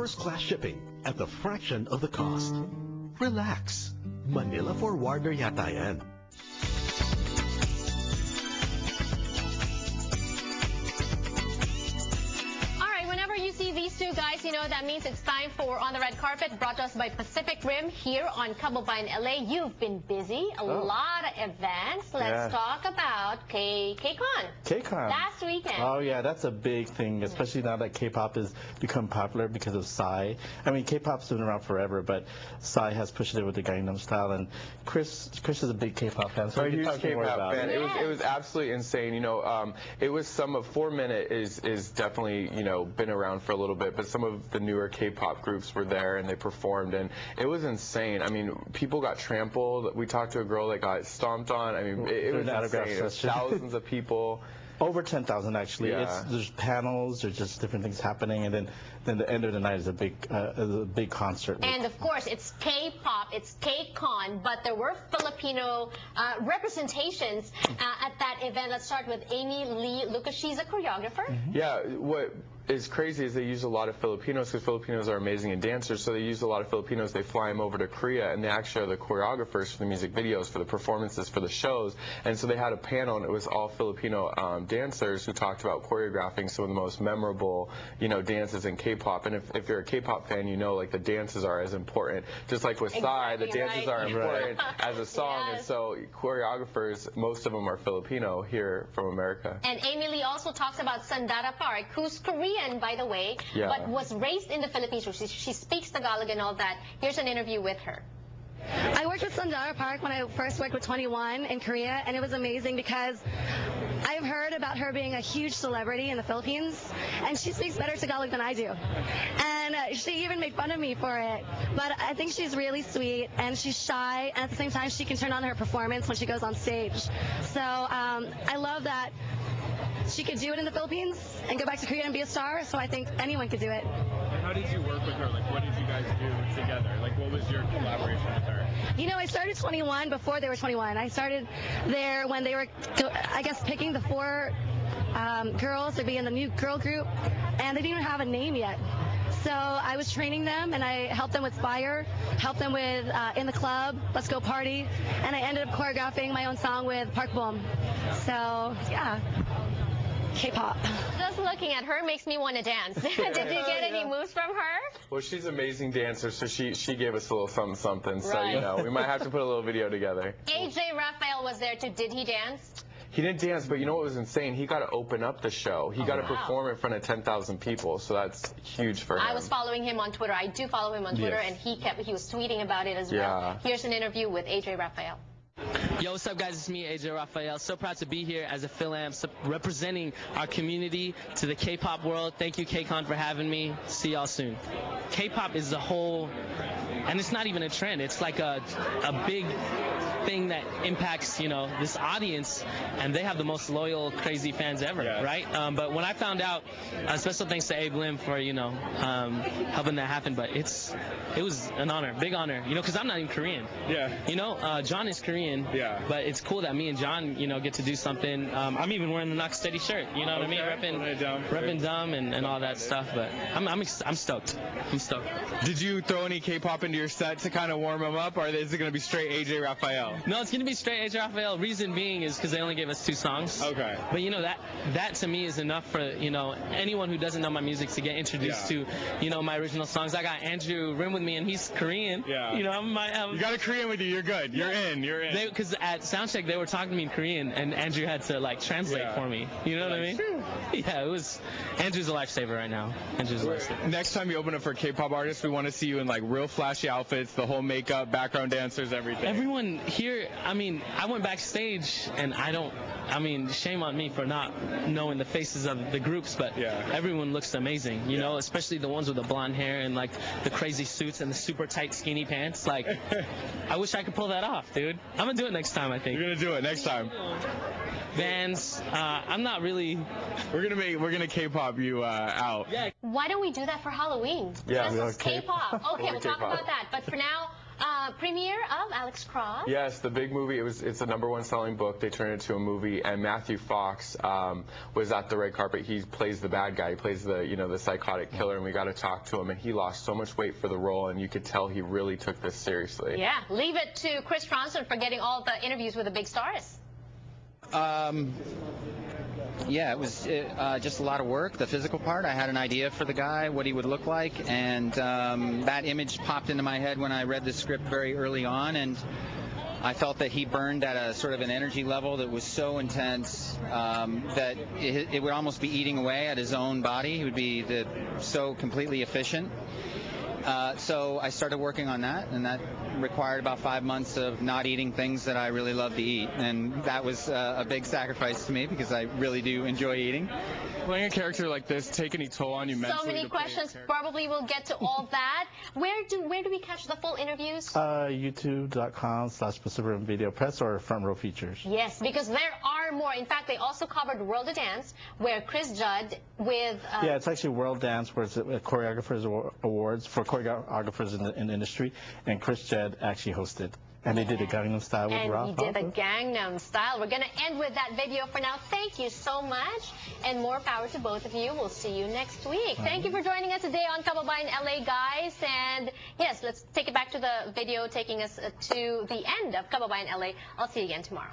first-class shipping at the fraction of the cost. Relax. Manila Forwarder yata yan. These two guys, you know, that means it's time for On the Red Carpet, brought to us by Pacific Rim here on Kababa in LA. You've been busy, a lot of events. Let's talk about KCon. KCon. Last weekend. Oh yeah, that's a big thing, especially now that K-pop has become popular because of Psy. I mean, K-pop's been around forever, but Psy has pushed it with the Gangnam Style, and Chris is a big K-pop fan. So a huge K-pop fan. It was absolutely insane. You know, it was some of 4 Minute is definitely, you know, been around for a little bit, but some of the newer K-pop groups were there and they performed, and it was insane. I mean, people got trampled. We talked to a girl that got stomped on. I mean, it was insane. It was thousands of people. Over 10,000 actually. Yeah. There's panels, there's just different things happening, and then the end of the night is a big concert. And of course, it's K-pop, it's KCon, but there were Filipino representations at that event. Let's start with Amy Lee Lucas. She's a choreographer. Yeah, what is crazy is they use a lot of Filipinos, because Filipinos are amazing in dancers, so they use a lot of Filipinos. They fly them over to Korea, and they actually are the choreographers for the music videos, for the performances, for the shows. And so they had a panel, and it was all Filipino dancers who talked about choreographing some of the most memorable, you know, dances in K-pop. And if you're a K-pop fan, you know, like, the dances are as important. Just like with Psy, the dances are important as a song. And so choreographers, most of them are Filipino here from America. And Amy Lee also talks about Sandara Park, who's Korean, by the way, but was raised in the Philippines. She speaks Tagalog and all that. Here's an interview with her. I worked with Sandara Park when I first worked with 21 in Korea, and it was amazing because I've heard about her being a huge celebrity in the Philippines, and she speaks better Tagalog than I do. And she even made fun of me for it. But I think she's really sweet, and she's shy, and at the same time she can turn on her performance when she goes on stage. So I love that she could do it in the Philippines and go back to Korea and be a star, so I think anyone could do it. And how did you work with her? Like, what did you guys do together? Like, what was your collaboration with her? You know, I started 21 before they were 21. I started there when they were, I guess, picking the 4 girls to be in the new girl group, and they didn't even have a name yet. So I was training them, and I helped them with Fire, helped them with In the Club, Let's Go Party, and I ended up choreographing my own song with Park Boom. So, yeah. K-pop. Just looking at her makes me want to dance. Did you get any moves from her? Well, she's an amazing dancer, so she gave us a little something. So, you know, we might have to put a little video together. AJ Raphael was there too. Did he dance? He didn't dance, but you know what was insane? He got to open up the show. He got to perform in front of 10,000 people, so that's huge for him. I was following him on Twitter. I do follow him on Twitter, and he was tweeting about it as well. Here's an interview with AJ Raphael. Yo, what's up, guys? It's me, AJ Raphael. So proud to be here as a Fil-Ams, representing our community to the K-pop world. Thank you, KCon, for having me. See y'all soon. K-pop is a whole, and it's not even a trend. It's like a big thing that impacts, you know, this audience, and they have the most loyal, crazy fans ever, right? But when I found out, special thanks to Abe Lim for, you know, helping that happen. But it was an honor, big honor, you know, because I'm not even Korean. You know, John is Korean. But it's cool that me and John, you know, get to do something. I'm even wearing the Knock Steady shirt. You know what I mean? Repping Dumb and all that stuff. But I'm stoked. I'm stoked. Did you throw any K-pop into your set to kind of warm them up, or is it going to be straight AJ Raphael? No, it's going to be straight AJ Raphael. Reason being is because they only gave us 2 songs. Okay. But you know, that to me is enough for, you know, anyone who doesn't know my music to get introduced to, you know, my original songs. I got Andrew Rim with me, and he's Korean. You know, you got a Korean with you. You're good. You're in. Because at soundcheck they were talking to me in Korean, and Andrew had to like translate for me. You know what I mean? Yeah, it was. Andrew's a lifesaver right now. Andrew's a lifesaver. Next time you open up for K-pop artists, we want to see you in like real flashy outfits, the whole makeup, background dancers, everything. Everyone here, I mean, I went backstage, and I mean, shame on me for not knowing the faces of the groups, but everyone looks amazing, you know, especially the ones with the blonde hair and like the crazy suits and the super tight skinny pants. Like, I wish I could pull that off, dude. I'm gonna do it next time, I think. You're gonna do it next time. Vans, I'm not really. We're gonna K-pop you out. Why don't we do that for Halloween? Yeah, K-pop. Okay, we'll talk about that. But for now, premiere of Alex Cross. Yes, the big movie. It's a #1 selling book. They turned it into a movie, and Matthew Fox was at the red carpet. He plays the bad guy. He plays the psychotic killer, and we got to talk to him. And he lost so much weight for the role, and you could tell he really took this seriously. Yeah, leave it to Chris Tronson for getting all the interviews with the big stars. Yeah, it was just a lot of work, the physical part. I had an idea for the guy, what he would look like, and that image popped into my head when I read the script very early on, and I felt that he burned at a sort of an energy level that was so intense that it would almost be eating away at his own body. He would be so completely efficient. So I started working on that, and that required about 5 months of not eating things that I really love to eat, and that was a big sacrifice to me because I really do enjoy eating. Playing a character like this take any toll on you mentally? So many questions. Probably we'll get to all that. Where do we catch the full interviews? YouTube.com/Pacific Rim Video Press or Front Row Features. Yes, because there are more. In fact, they also covered World of Dance, where Chris Judd with... yeah, it's actually World Dance, where it's Choreographers Awards for choreographers in the industry, and Chris Judd actually hosted. And they did the Gangnam Style with Ralph. And he did the Gangnam Style. We're going to end with that video for now. Thank you so much, and more power to both of you. We'll see you next week. Thank you for joining us today on Kababayan LA, guys. And yes, let's take it back to the video taking us to the end of Kababayan LA. I'll see you again tomorrow.